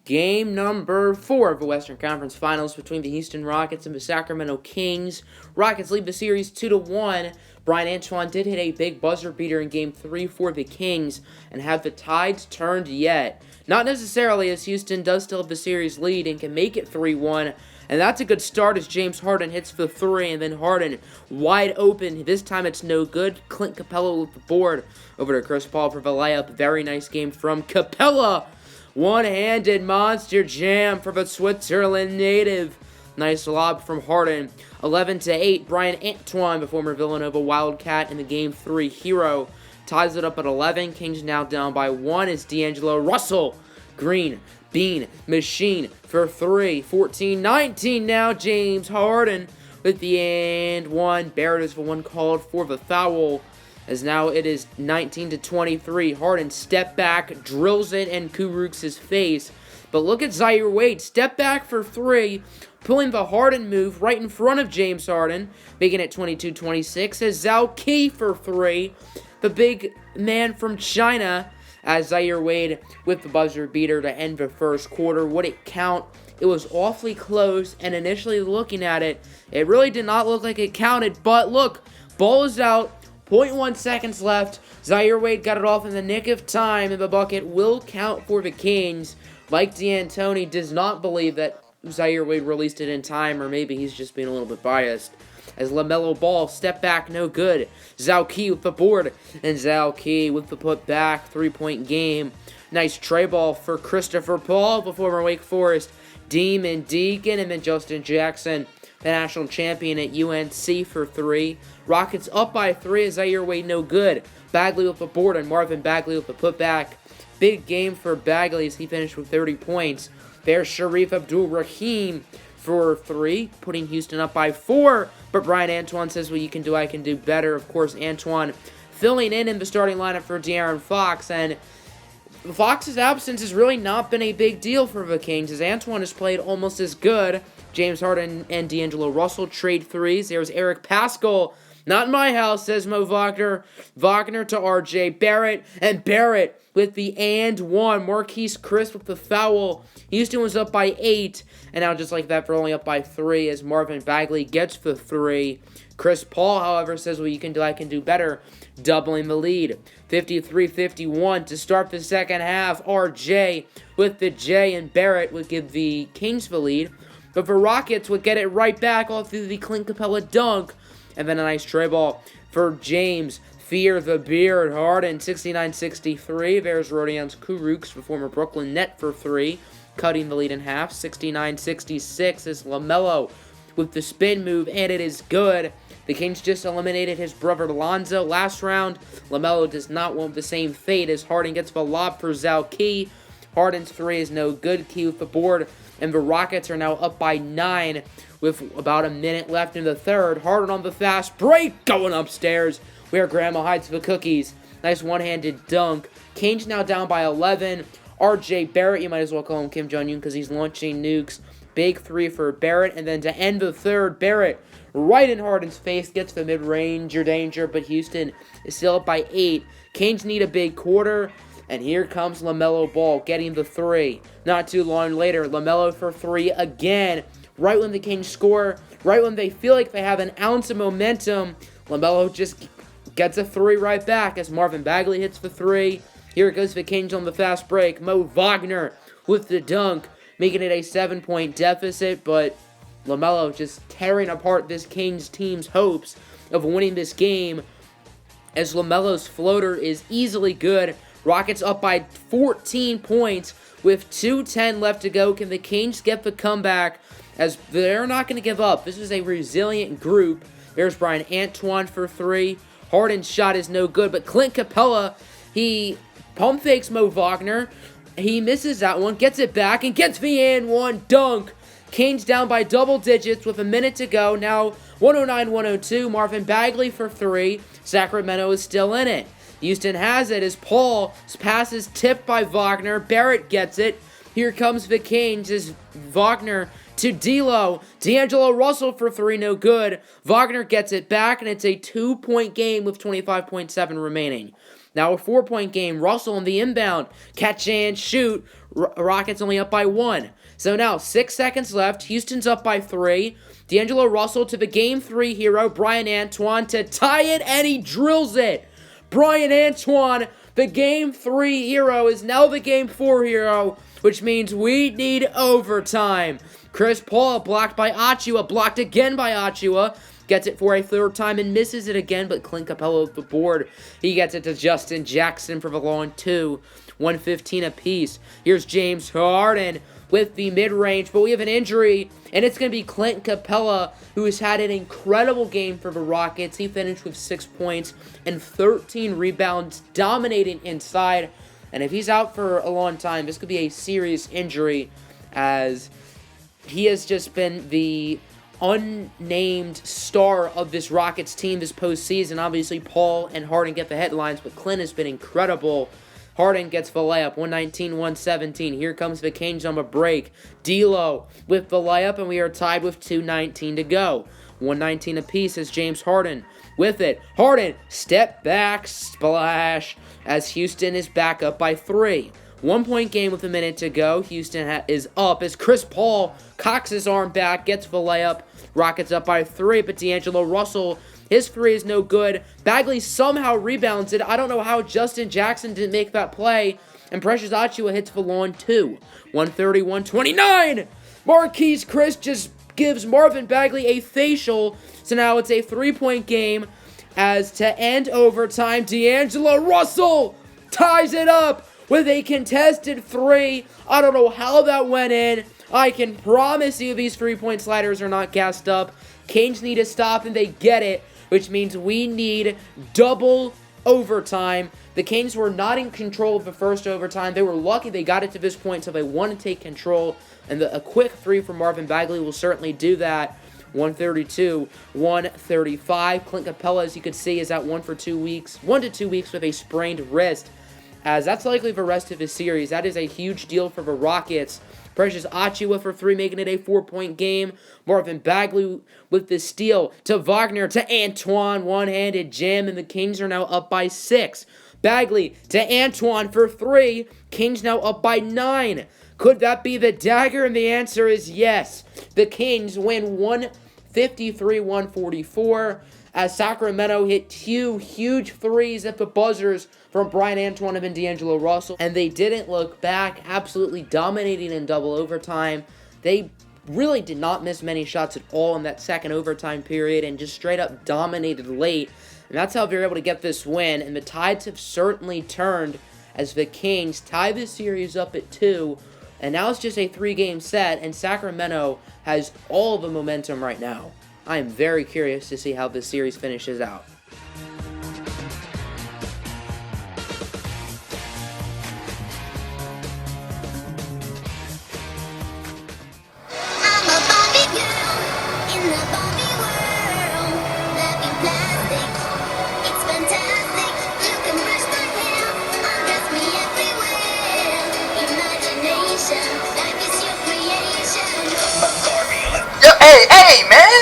Game number 4 of the Western Conference Finals between the Houston Rockets and the Sacramento Kings. Rockets lead the series 2-1. Brian Antoine did hit a big buzzer beater in Game 3 for the Kings, and have the tides turned yet? Not necessarily, as Houston does still have the series lead and can make it 3-1. And that's a good start as James Harden hits the 3, and then Harden wide open. This time it's no good. Clint Capella with the board over to Chris Paul for the layup. Very nice game from Capella. One-handed monster jam for the Switzerland native. Nice lob from Harden. 11-8, Brian Antoine, the former Villanova Wildcat and the Game 3 hero, ties it up at 11. Kings now down by 1 as D'Angelo Russell. Green Bean Machine for 3. 14-19 now, James Harden with the and 1. Barrett is the one called for the foul, as now it is 19-23. Harden step back, drills it, and Kurucs his face. But look at Zaire Wade, step back for 3, pulling the Harden move right in front of James Harden, making it 22-26. As Zhao Qi for 3, the big man from China, as Zaire Wade with the buzzer beater to end the first quarter. Would it count? It was awfully close, and initially looking at it, it really did not look like it counted. But look, ball is out. 0.1 seconds left. Zaire Wade got it off in the nick of time, and the bucket will count for the Kings. Mike D'Antoni does not believe that Zaire Wade released it in time, or maybe he's just being a little bit biased. As LaMelo Ball, step back, no good. Zhao Qi with the board, and Zhao Qi with the put-back, 3-point game. Nice tray ball for Christopher Paul, the former Wake Forest Demon Deacon, and then Justin Jackson, the national champion at UNC for 3. Rockets up by 3 as Zaire Wade no good. Bagley with the board and Marvin Bagley with the putback. Big game for Bagley as he finished with 30 points. There's Sharif Abdul-Rahim for 3, putting Houston up by 4. But Brian Antoine says, what you can do, I can do better. Of course, Antoine filling in the starting lineup for De'Aaron Fox. And Fox's absence has really not been a big deal for the Kings, as Antoine has played almost as good. James Harden and D'Angelo Russell trade 3s. There's Eric Paschall. Not in my house, says Mo Wagner. Wagner to RJ Barrett. And Barrett with the and 1. Marquise Chris with the foul. Houston was up by 8. And now just like that, they're only up by 3 as Marvin Bagley gets the 3. Chris Paul, however, says, well, you can do, I can do better. Doubling the lead. 53-51 to start the second half. RJ with the J, and Barrett would give the Kings the lead. But the Rockets would get it right back all through the Clint Capella dunk. And then a nice tray ball for James Fear the Beard Harden, 69-63. There's Rodions Kurucs, the former Brooklyn Net, for 3, cutting the lead in half. 69-66 is LaMelo with the spin move, and it is good. The Kings just eliminated his brother Lonzo last round. LaMelo does not want the same fate as Harden gets the lob for Zhao Qi. Harden's 3 is no good. Qi with the board, and the Rockets are now up by 9 with about a minute left in the third. Harden on the fast break, going upstairs where Grandma hides the cookies. Nice one-handed dunk. Kings now down by 11. RJ Barrett, you might as well call him Kim Jong-un because he's launching nukes. Big 3 for Barrett, and then to end the third, Barrett right in Harden's face, gets the mid-ranger danger, but Houston is still up by 8. Kings need a big quarter, and here comes LaMelo Ball getting the 3. Not too long later, LaMelo for 3 again. Right when the Kings score, right when they feel like they have an ounce of momentum, LaMelo just gets a 3 right back as Marvin Bagley hits the 3. Here goes the Kings on the fast break. Mo Wagner with the dunk, making it a 7-point deficit, but LaMelo just tearing apart this Kings team's hopes of winning this game, as LaMelo's floater is easily good. Rockets up by 14 points with 2:10 left to go. Can the Kings get the comeback? As they're not going to give up. This is a resilient group. There's Brian Antoine for 3. Harden's shot is no good, but Clint Capella, he pump fakes Mo Wagner. He misses that one, gets it back, and gets the and 1 dunk. Kings down by double digits with a minute to go. Now 109-102. Marvin Bagley for 3. Sacramento is still in it. Houston has it as Paul's pass is tipped by Wagner. Barrett gets it. Here comes the Kings as Wagner to D'Angelo Russell for 3, no good. Wagner gets it back, and it's a 2-point game with 25.7 remaining. Now a 4-point game. Russell on the inbound. Catch and shoot. Rockets only up by 1. So now 6 seconds left. Houston's up by 3. D'Angelo Russell to the Game 3 hero, Brian Antoine, to tie it, and he drills it. Brian Antoine, the Game 3 hero, is now the Game 4 hero, which means we need overtime. Chris Paul blocked by Achua, blocked again by Achua. Gets it for a 3rd time and misses it again, but Clint Capella with the board. He gets it to Justin Jackson for the long 2. 1:15 apiece. Here's James Harden with the mid-range, but we have an injury, and it's going to be Clint Capella, who has had an incredible game for the Rockets. He finished with 6 points and 13 rebounds, dominating inside, and if he's out for a long time, this could be a serious injury, as he has just been the unnamed star of this Rockets team this postseason. Obviously, Paul and Harden get the headlines, but Clint has been incredible. Harden gets the layup, 119-117. Here comes the Kings on a break. D'Lo with the layup, and we are tied with 2:19 to go. 119 apiece as James Harden with it. Harden, step back, splash, as Houston is back up by 3. 1-point game with a minute to go. Houston is up as Chris Paul cocks his arm back, gets the layup. Rockets up by 3, but D'Angelo Russell, his 3 is no good. Bagley somehow rebounds it. I don't know how Justin Jackson didn't make that play. And Precious Achiuwa hits the long 2. 130-129. Marquise Chris just gives Marvin Bagley a facial. So now it's a 3-point game. As to end overtime, D'Angelo Russell ties it up with a contested 3. I don't know how that went in. I can promise you these 3-point sliders are not gassed up. Kings need to stop, and they get it, which means we need double overtime. The Kings were not in control of the first overtime. They were lucky they got it to this point, so they want to take control, and a quick 3 from Marvin Bagley will certainly do that. 132-135. Clint Capella, as you can see, is out 1 to 2 weeks with a sprained wrist, as that's likely the rest of his series. That is a huge deal for the Rockets. Precious Achiuwa for 3, making it a 4-point game. Marvin Bagley with the steal to Wagner, to Antoine, one-handed jam, and the Kings are now up by 6. Bagley to Antoine for 3. Kings now up by 9. Could that be the dagger? And the answer is yes. The Kings win 153-144 as Sacramento hit 2 huge 3s at the buzzers from Brian Antoine and D'Angelo Russell, and they didn't look back, absolutely dominating in double overtime. They really did not miss many shots at all in that second overtime period and just straight up dominated late, and that's how they were able to get this win, and the tides have certainly turned as the Kings tie this series up at 2, and now it's just a 3-game set, and Sacramento has all the momentum right now. I am very curious to see how this series finishes out. Hey, man!